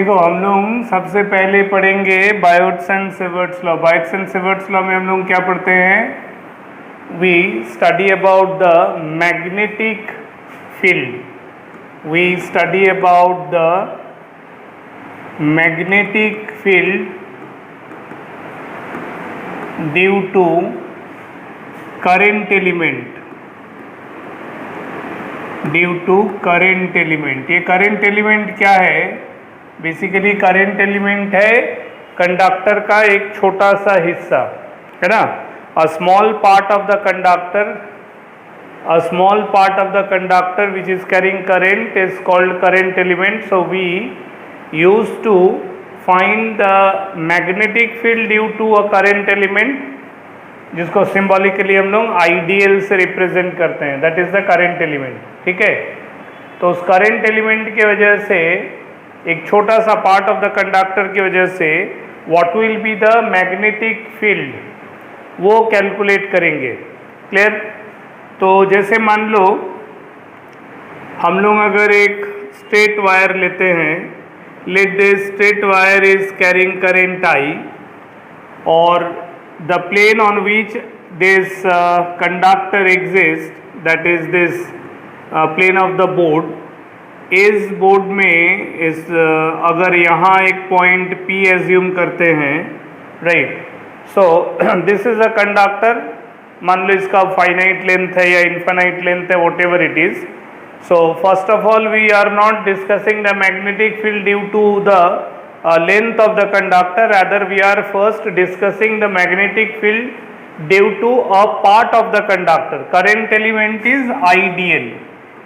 देखो हम लोग सबसे पहले पढ़ेंगे Biot's and Savart's law. Biot's and Savart's law में हम लोग क्या पढ़ते हैं? We study about the magnetic field. We study about the magnetic field due to current element. Due to current element. ये करंट एलिमेंट क्या है? बेसिकली करंट एलिमेंट है कंडक्टर का एक छोटा सा हिस्सा, है ना। A small part of the conductor, a small part of the conductor which is carrying current is called current element. So we use to find the magnetic field due to a current element, जिसको symbolically हम लोग IDL से represent करते हैं। That is the current element. ठीक है, तो उस करंट एलिमेंट की वजह से, एक छोटा सा पार्ट ऑफ द कंडक्टर की वजह से what will be the magnetic field, वो कैलकुलेट करेंगे। क्लियर? तो जैसे मान लो हम लोग अगर एक स्ट्रेट वायर लेते हैं, let this straight wire is carrying current I, और the plane on which this conductor exists, that is this plane of the board, इस बोर्ड में इस अगर यहाँ एक पॉइंट P एज्यूम करते हैं, right. So this is a conductor. मान लो इसका फाइनाइट लेंथ है या इन्फिनाइट लेंथ है, whatever it is. So first of all we are not discussing the magnetic field due to the length of the conductor, rather we are first discussing the magnetic field due to a part of the conductor. Current element is ideal.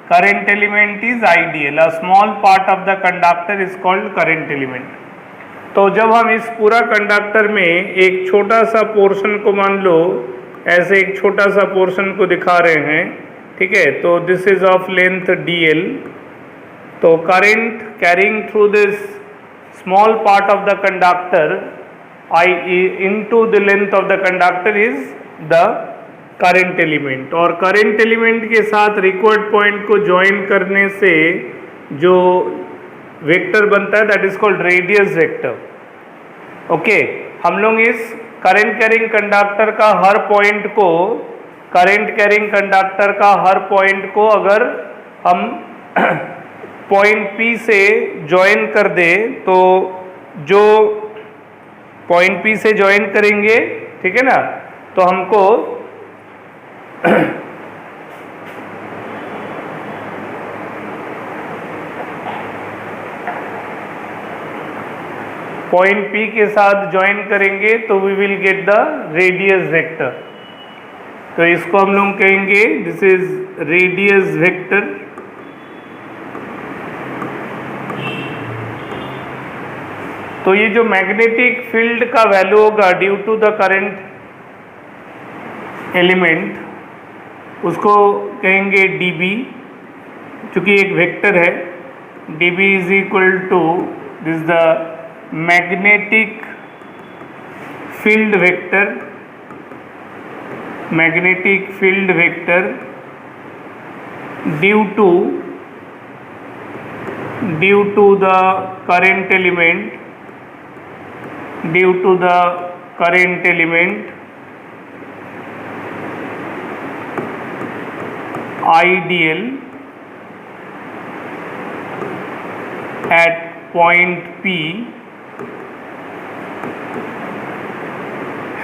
Current element is ideal. A small part of the conductor is called current element. तो जब हम इस पूरा conductor में एक छोटा सा portion को, मान लो ऐसे एक छोटा सा पोर्शन को दिखा रहे हैं, ठीक है, तो this is of length dl। तो current carrying through this small part of the conductor into the length of the conductor is the current element। और current element के साथ required point को join करने से जो वेक्टर बनता है, that is called radius vector। Okay, हम लोग इस current carrying conductor का हर पॉइंट को, current carrying conductor का हर पॉइंट को अगर हम पॉइंट P से ज्वाइन कर दे, तो जो पॉइंट P से ज्वाइन करेंगे, ठीक है ना, तो हमको पॉइंट P के साथ ज्वाइन करेंगे तो we will get the radius vector. तो इसको हम लोग कहेंगे दिस इज रेडियस वेक्टर। तो ये जो मैग्नेटिक फील्ड का वैल्यू होगा due to the current element, उसको कहेंगे dB, चूँकि एक वेक्टर है। dB is equal to this the magnetic field vector, magnetic field vector due to the current element, due to the current element ideal at point P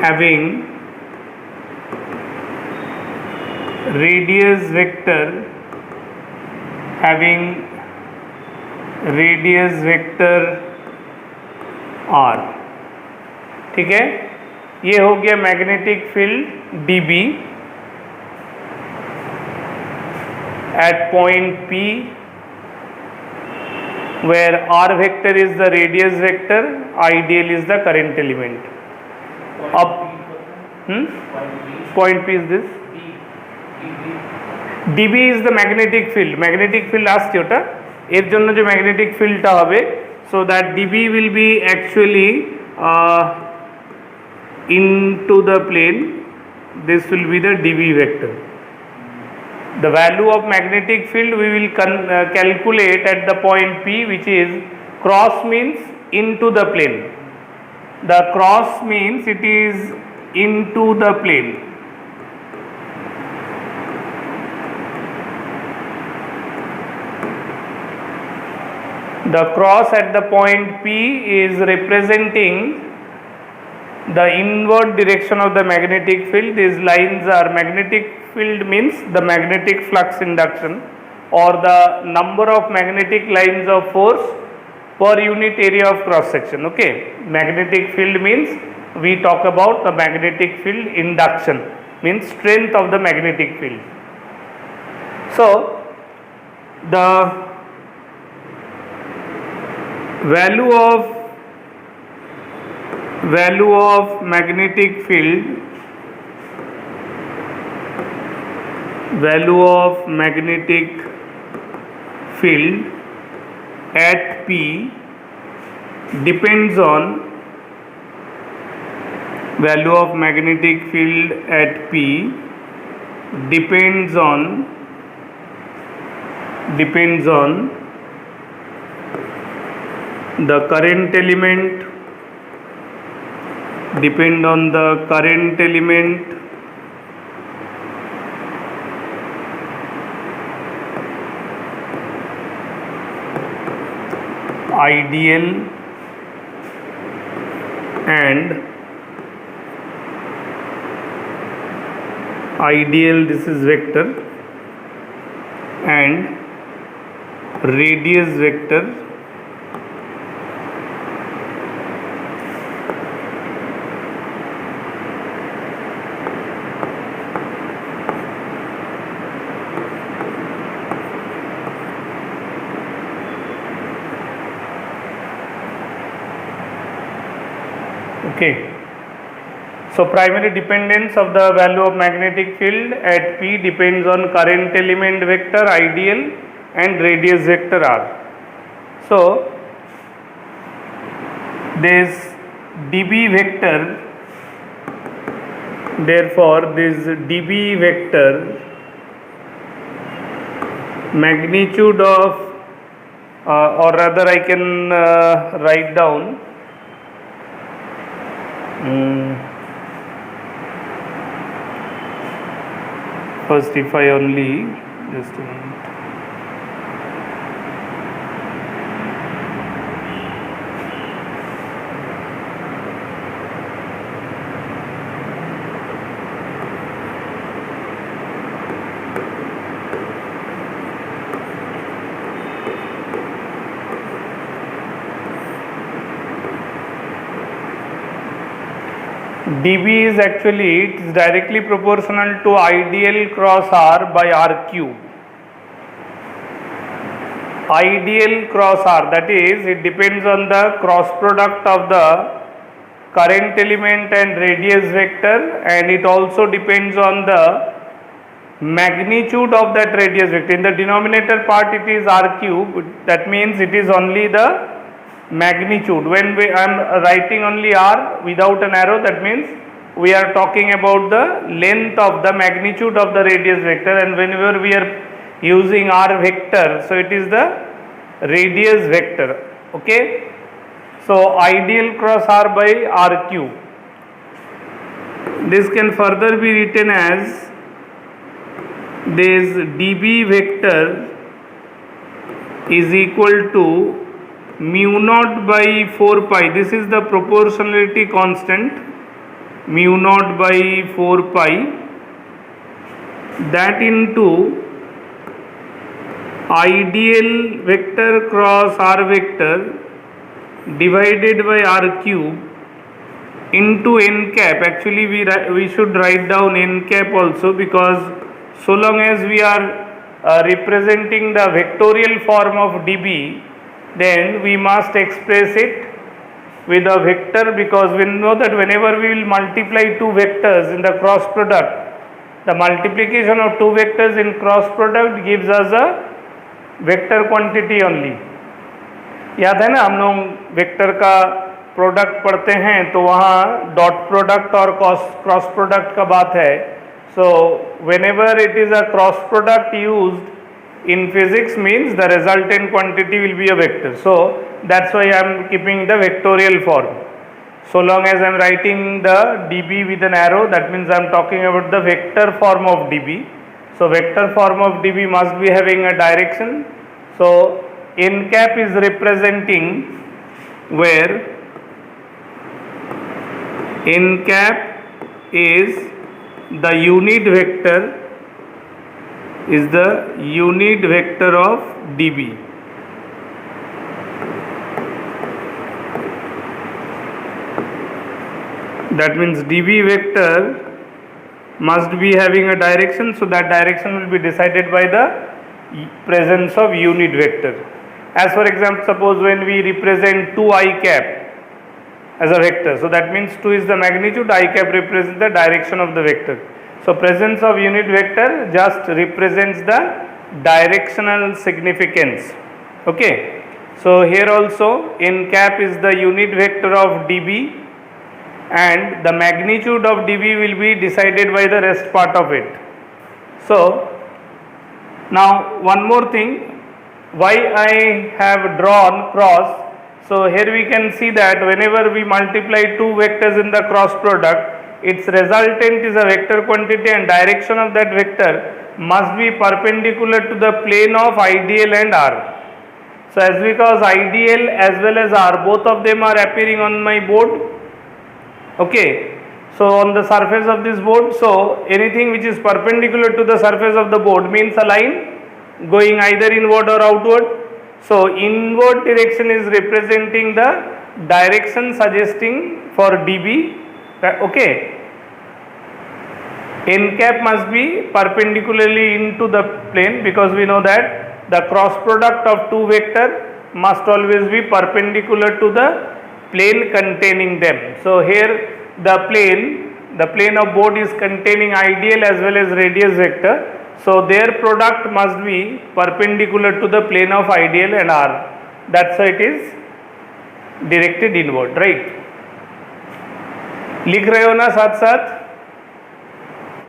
having radius vector r। ठीक है, ये हो गया magnetic field dB at point P where r vector is the radius vector, ideal is the current element। अब point P is this, dB is the magnetic field। magnetic field আসছে ওটা, এর জন্য যে ম্যাগনেটিক ফিল্ডটা হবে, so that dB will be actually into the plane, this will be the dB vector। The value of magnetic field we will calculate at the point P, which is Cross means into the plane. The cross means it is into the plane. The cross at the point P is representing the inward direction of the magnetic field. These lines are magnetic field means the magnetic flux induction or the number of magnetic lines of force per unit area of cross section. Okay, magnetic field means we talk about the magnetic field induction means strength of the magnetic field. So the value of magnetic field at P depends on the current element, ideal this is vector, and radius vector okay. So primary dependence of the value of magnetic field at P depends on current element vector, ideal and radius vector R. So this dB vector, therefore this dB vector magnitude of or rather I can write down first if I only just a minute. dB is actually, it is directly proportional to ideal cross R by R cube. Ideal cross R, that is, it depends on the cross product of the current element and radius vector, and it also depends on the magnitude of that radius vector. In the denominator part it is R cube, that means it is only the magnitude. When I am writing only R without an arrow, that means we are talking about the length of the magnitude of the radius vector, and whenever we are using R vector, so it is the radius vector. Okay, so ideal cross R by R cube. This can further be written as this dB vector is equal to mu naught by 4 pi. This is the proportionality constant, mu naught by 4 pi, that into ideal vector cross R vector divided by R cube into n cap. Actually we should write down n cap also, because so long as we are representing the vectorial form of dB, then we must express it with a vector, because we know that whenever we will multiply two vectors in the cross product, the multiplication of two vectors in cross product gives us a vector quantity only. याद है ना, हम लोग vector का product पढ़ते हैं तो वहाँ डॉट प्रोडक्ट और क्रॉस प्रोडक्ट का बात है. So when ever it is a cross product used in physics means the resultant quantity will be a vector. So that's why I am keeping the vectorial form. So long as I am writing the dB with an arrow, that means I am talking about the vector form of dB. So vector form of dB must be having a direction. So n cap is representing where n cap is the unit vector of dB. That means dB vector must be having a direction, so that direction will be decided by the presence of unit vector. As for example, suppose when we represent 2 I cap as a vector, so that means 2 is the magnitude, I cap represents the direction of the vector. So presence of unit vector just represents the directional significance. Okay. So here also n cap is the unit vector of dB, and the magnitude of dB will be decided by the rest part of it. So now one more thing, why I have drawn cross. So here we can see that whenever we multiply two vectors in the cross product, its resultant is a vector quantity and direction of that vector must be perpendicular to the plane of IDL and R. So as because IDL as well as R, both of them are appearing on my board. Okay, so on the surface of this board, so anything which is perpendicular to the surface of the board means a line going either inward or outward. So inward direction is representing the direction suggesting for dB. Okay, n cap must be perpendicularly into the plane, because we know that the cross product of two vector must always be perpendicular to the plane containing them. So here the plane of board is containing IDL as well as radius vector. So their product must be perpendicular to the plane of IDL and R. That's why it is directed inward, right? लिख रहे हो ना साथ साथ?